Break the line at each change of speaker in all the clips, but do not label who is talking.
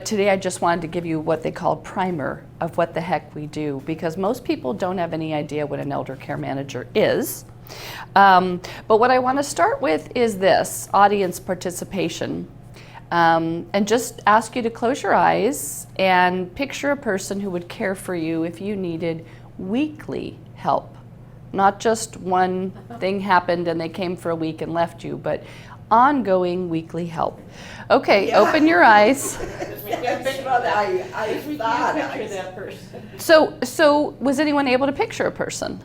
Today I just wanted to give you what they call primer of what the heck we do, because most people don't have any idea what an elder care manager is. But what I want to start with is this, audience participation. And just ask you to close your eyes and picture a person who would care for you if you needed weekly help. Not just one thing happened and they came for a week and left you, but ongoing weekly help. Okay, yeah. Open your eyes. So was anyone able to picture a person?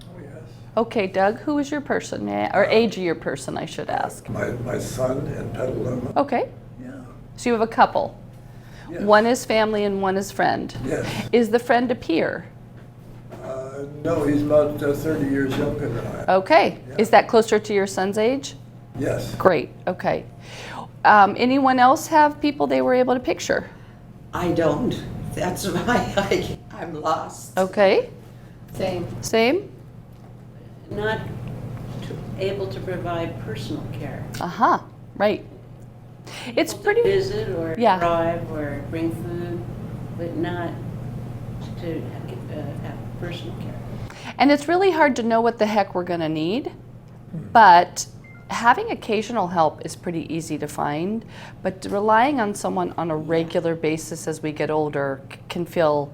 Oh, yes.
Okay, Doug, who is your person? Or age of your person, I should ask.
My son and Petaluma.
Okay.
Yeah.
So you have a couple.
Yes.
One is family and one is friend.
Yes.
Is the friend a peer?
No, he's about 30 years younger than I am.
Okay.
Yeah.
Is that closer to your son's age?
Yes.
Great. Okay. Anyone else have people they were able to picture?
I don't. That's why I'm lost.
Okay.
Same.
Same?
Not able to provide personal care.
Uh-huh. Right. It's
Able to
pretty...
visit or
Yeah.
drive or bring food, but not to have personal care.
And it's really hard to know what the heck we're going to need, but having occasional help is pretty easy to find, but relying on someone on a regular basis as we get older can feel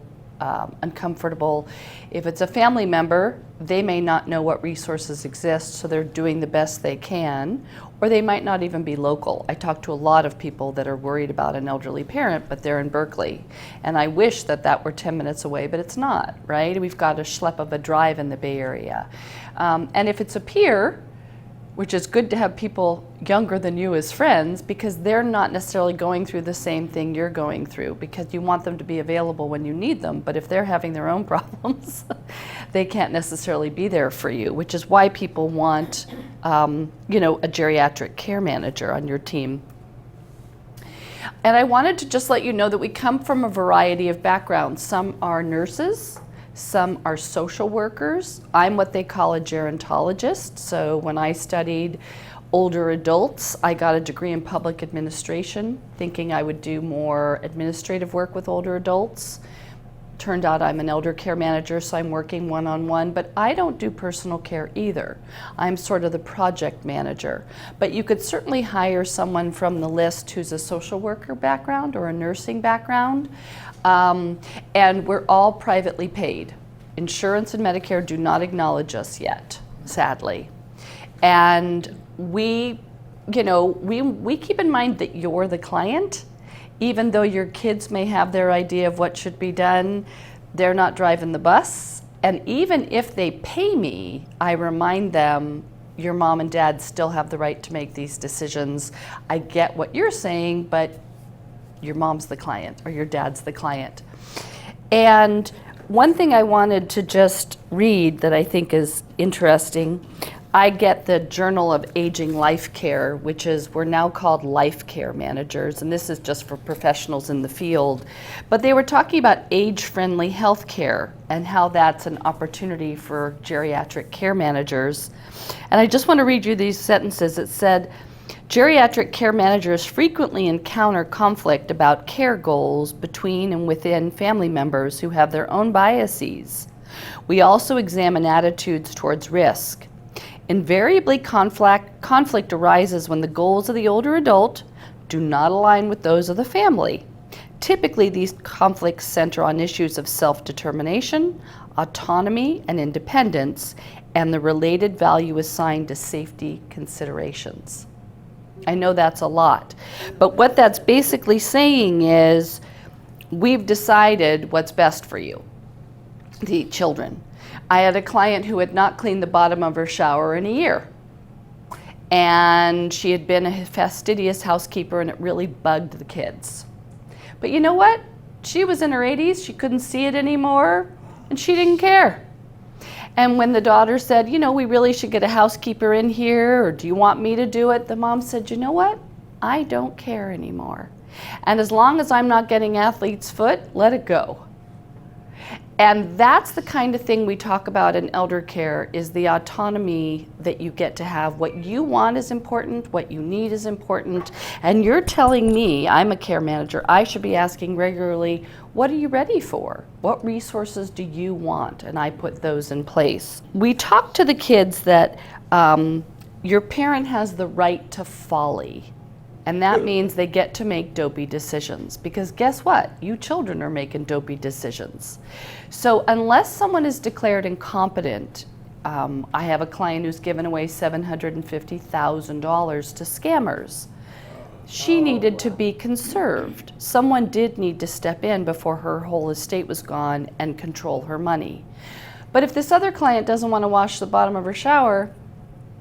uncomfortable. If it's a family member, they may not know what resources exist, so they're doing the best they can, or they might not even be local. I talk to a lot of people that are worried about an elderly parent, but they're in Berkeley. And I wish that that were 10 minutes away, but it's not, right? We've got a schlep of a drive in the Bay Area. And if it's a peer, which is good to have people younger than you as friends, because they're not necessarily going through the same thing you're going through, because you want them to be available when you need them, but if they're having their own problems, they can't necessarily be there for you, which is why people want, a geriatric care manager on your team. And I wanted to just let you know that we come from a variety of backgrounds. Some are nurses, some are social workers. I'm what they call a gerontologist. So when I studied older adults, I got a degree in public administration, thinking I would do more administrative work with older adults. Turned out I'm an elder care manager, so I'm working one-on-one, but I don't do personal care either. I'm sort of the project manager. But you could certainly hire someone from the list who's a social worker background or a nursing background. And we're all privately paid. Insurance and Medicare do not acknowledge us yet, sadly. And we keep in mind that you're the client. Even though your kids may have their idea of what should be done, they're not driving the bus. And even if they pay me, I remind them, your mom and dad still have the right to make these decisions. I get what you're saying, but your mom's the client or your dad's the client. And one thing I wanted to just read that I think is interesting, I get the Journal of Aging Life Care, which is, we're now called life care managers, and this is just for professionals in the field. But they were talking about age-friendly health care and how that's an opportunity for geriatric care managers. And I just want to read you these sentences. It said, geriatric care managers frequently encounter conflict about care goals between and within family members who have their own biases. We also examine attitudes towards risk. Invariably, conflict arises when the goals of the older adult do not align with those of the family. Typically, these conflicts center on issues of self-determination, autonomy, and independence, and the related value assigned to safety considerations. I know that's a lot, but what that's basically saying is we've decided what's best for you, the children. I had a client who had not cleaned the bottom of her shower in a year. And she had been a fastidious housekeeper and it really bugged the kids. But you know what? She was in her 80s, she couldn't see it anymore, and she didn't care. And when the daughter said, we really should get a housekeeper in here, or do you want me to do it? The mom said, you know what? I don't care anymore. And as long as I'm not getting athlete's foot, let it go. And that's the kind of thing we talk about in elder care, is the autonomy that you get to have. What you want is important, what you need is important, and you're telling me, I'm a care manager, I should be asking regularly, what are you ready for? What resources do you want? And I put those in place. We talk to the kids that your parent has the right to folly. And that means they get to make dopey decisions, because guess what? You children are making dopey decisions. So unless someone is declared incompetent, I have a client who's given away $750,000 to scammers. She needed to be conserved. Someone did need to step in before her whole estate was gone and control her money. But if this other client doesn't want to wash the bottom of her shower,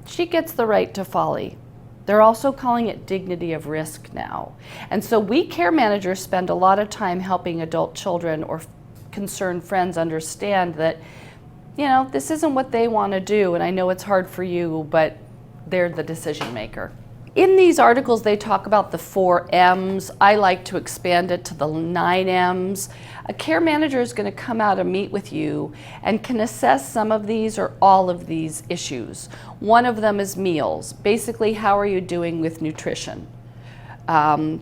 she gets the right to folly. They're also calling it dignity of risk now. And so we care managers spend a lot of time helping adult children or concerned friends understand that, this isn't what they want to do, and I know it's hard for you, but they're the decision maker. In these articles, they talk about the 4 M's. I like to expand it to the 9 M's. A care manager is going to come out and meet with you and can assess some of these or all of these issues. One of them is meals. Basically, how are you doing with nutrition?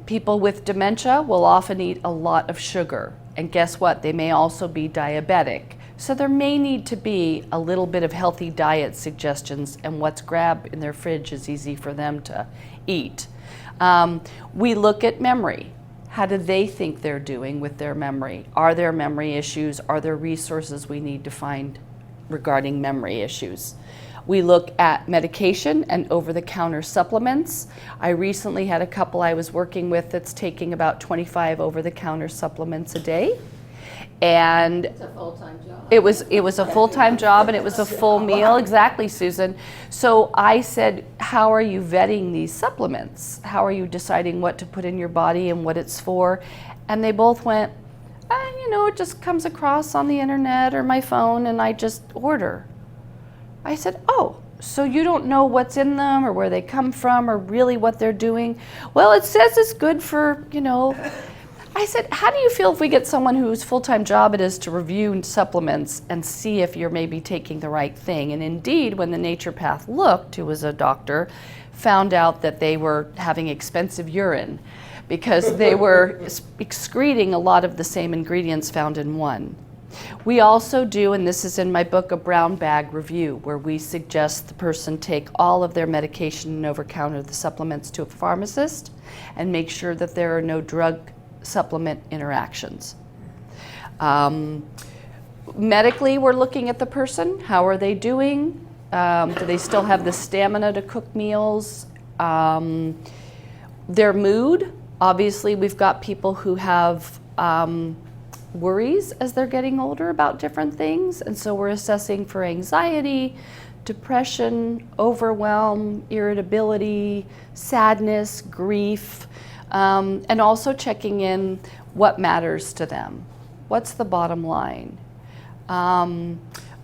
People with dementia will often eat a lot of sugar. And guess what? They may also be diabetic. So there may need to be a little bit of healthy diet suggestions, and what's grabbed in their fridge is easy for them to eat. We look at memory. How do they think they're doing with their memory? Are there memory issues? Are there resources we need to find regarding memory issues? We look at medication and over-the-counter supplements. I recently had a couple I was working with that's taking about 25 over-the-counter supplements a day. And
It's a full-time job.
it was a full-time job, and it was a full meal. Exactly, Susan. So I said, how are you vetting these supplements? How are you deciding what to put in your body and what it's for? And they both went, it just comes across on the internet or my phone, and I just order. I said, oh, so you don't know what's in them or where they come from or really what they're doing? Well, it says it's good for, I said, how do you feel if we get someone whose full-time job it is to review supplements and see if you're maybe taking the right thing? And indeed, when the naturopath looked, who was a doctor, found out that they were having expensive urine because they were excreting a lot of the same ingredients found in one. We also do, and this is in my book, a brown bag review, where we suggest the person take all of their medication and over-counter the supplements to a pharmacist and make sure that there are no drug supplement interactions. Medically, we're looking at the person. How are they doing? Do they still have the stamina to cook meals? Their mood. Obviously, we've got people who have worries as they're getting older about different things, and so we're assessing for anxiety, depression, overwhelm, irritability, sadness, grief, and also checking in what matters to them. What's the bottom line?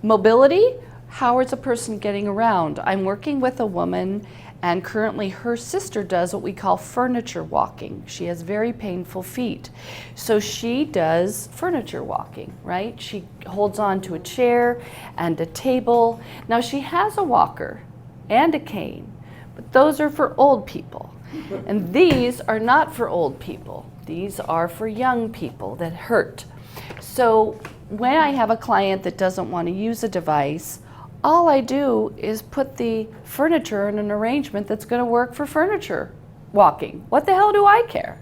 Mobility, how is a person getting around? I'm working with a woman, and currently her sister does what we call furniture walking. She has very painful feet. So she does furniture walking, right? She holds on to a chair and a table. Now she has a walker and a cane, but those are for old people. And these are not for old people. These are for young people that hurt. So when I have a client that doesn't want to use a device, all I do is put the furniture in an arrangement that's going to work for furniture walking. What the hell do I care?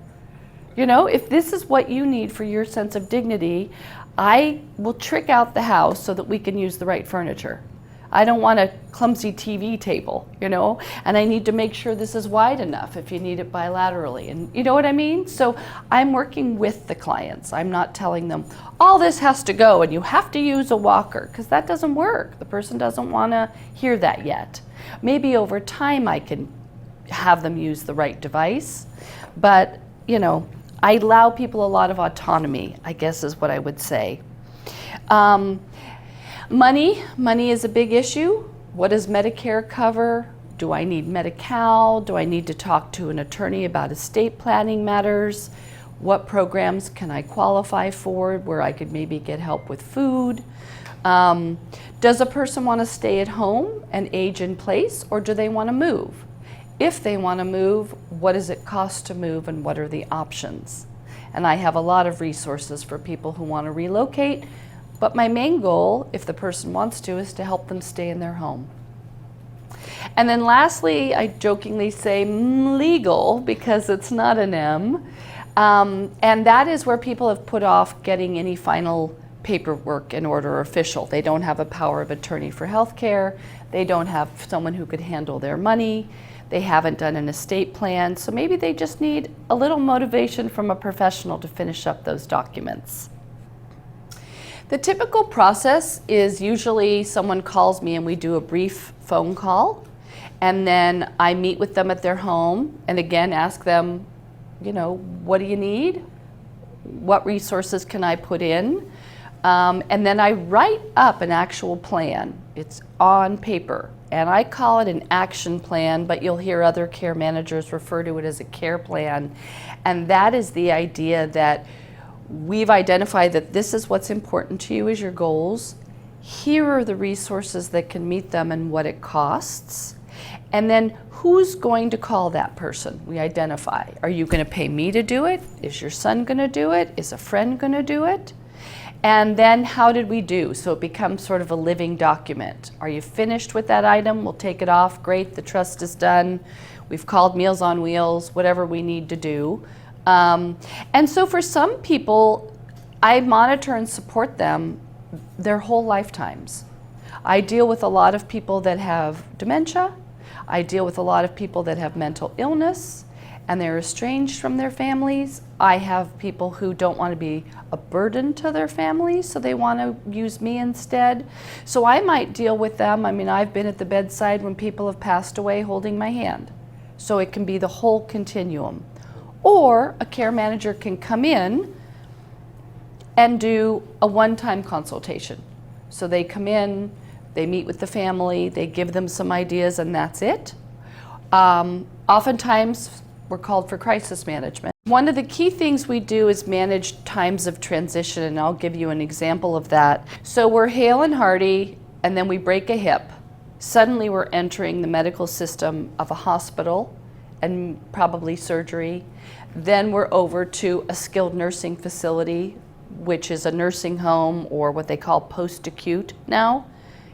If this is what you need for your sense of dignity, I will trick out the house so that we can use the right furniture. I don't want a clumsy TV table, and I need to make sure this is wide enough if you need it bilaterally. And you know what I mean? So I'm working with the clients. I'm not telling them, all this has to go and you have to use a walker, because that doesn't work. The person doesn't want to hear that yet. Maybe over time I can have them use the right device, but I allow people a lot of autonomy, I guess is what I would say. Money is a big issue. What does Medicare cover? Do I need Medi-Cal? Do I need to talk to an attorney about estate planning matters? What programs can I qualify for where I could maybe get help with food? Does a person want to stay at home and age in place, or do they want to move? If they want to move, what does it cost to move and what are the options? And I have a lot of resources for people who want to relocate, but my main goal, if the person wants to, is to help them stay in their home. And then lastly, I jokingly say legal, because it's not an M. And that is where people have put off getting any final paperwork in order or official. They don't have a power of attorney for healthcare. They don't have someone who could handle their money. They haven't done an estate plan. So maybe they just need a little motivation from a professional to finish up those documents. The typical process is usually someone calls me and we do a brief phone call. And then I meet with them at their home and again ask them, what do you need? What resources can I put in? And then I write up an actual plan. It's on paper. And I call it an action plan, but you'll hear other care managers refer to it as a care plan. And that is the idea that we've identified that this is what's important to you as your goals. Here are the resources that can meet them and what it costs. And then who's going to call that person? We identify. Are you going to pay me to do it? Is your son going to do it? Is a friend going to do it? And then how did we do? So it becomes sort of a living document. Are you finished with that item? We'll take it off. Great, the trust is done. We've called Meals on Wheels, whatever we need to do. And so for some people, I monitor and support them their whole lifetimes. I deal with a lot of people that have dementia. I deal with a lot of people that have mental illness and they're estranged from their families. I have people who don't want to be a burden to their families, so they want to use me instead. So I might deal with them. I mean, I've been at the bedside when people have passed away holding my hand. So it can be the whole continuum. Or a care manager can come in and do a one-time consultation. So they come in, they meet with the family, they give them some ideas, and that's it. Oftentimes, we're called for crisis management. One of the key things we do is manage times of transition, and I'll give you an example of that. So we're hale and hearty, and then we break a hip. Suddenly we're entering the medical system of a hospital and probably surgery. Then we're over to a skilled nursing facility, which is a nursing home or what they call post-acute now.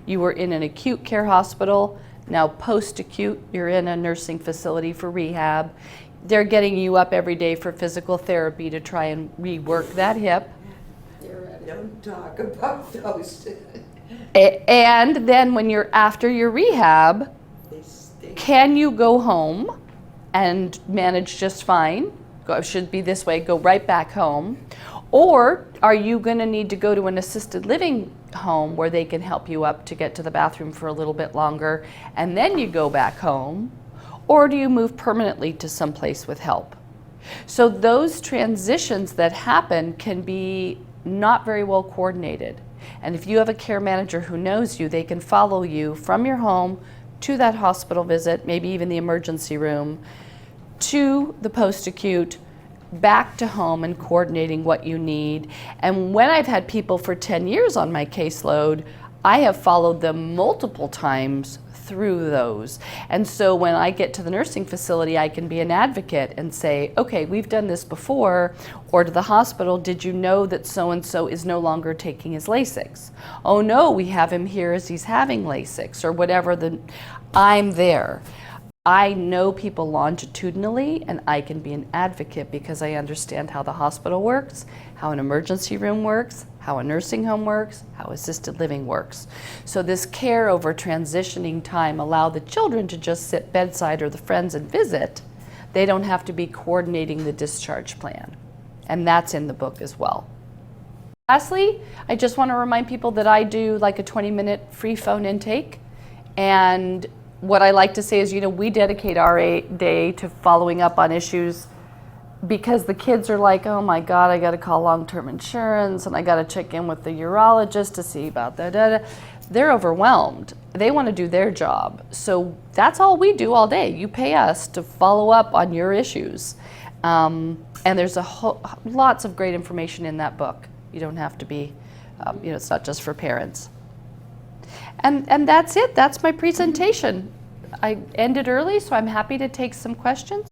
You were in an acute care hospital. Now post-acute, you're in a nursing facility for rehab. They're getting you up every day for physical therapy to try and rework that hip.
Don't talk about those.
And then when you're after your rehab, can you go home and manage just fine? It should be this way, go right back home. Or are you going to need to go to an assisted living home where they can help you up to get to the bathroom for a little bit longer and then you go back home? Or do you move permanently to someplace with help? So those transitions that happen can be not very well coordinated. And if you have a care manager who knows you, they can follow you from your home to that hospital visit, maybe even the emergency room, to the post-acute, back to home and coordinating what you need. And when I've had people for 10 years on my caseload, I have followed them multiple times through those. And so when I get to the nursing facility, I can be an advocate and say, okay, we've done this before. Or to the hospital, did you know that so-and-so is no longer taking his Lasix? Oh no, we have him here as he's having Lasix, or whatever. I'm there. I know people longitudinally, and I can be an advocate because I understand how the hospital works, how an emergency room works, how a nursing home works, how assisted living works. So this care over transitioning time allow the children to just sit bedside or the friends and visit. They don't have to be coordinating the discharge plan. And that's in the book as well. Lastly, I just want to remind people that I do like a 20-minute free phone intake. And what I like to say is, we dedicate our day to following up on issues because the kids are like, oh my God, I got to call long-term insurance and I got to check in with the urologist to see about that. they're overwhelmed. They want to do their job. So that's all we do all day. You pay us to follow up on your issues. And there's lots of great information in that book. You don't have to be, it's not just for parents. And that's it. That's my presentation. I ended early, so I'm happy to take some questions.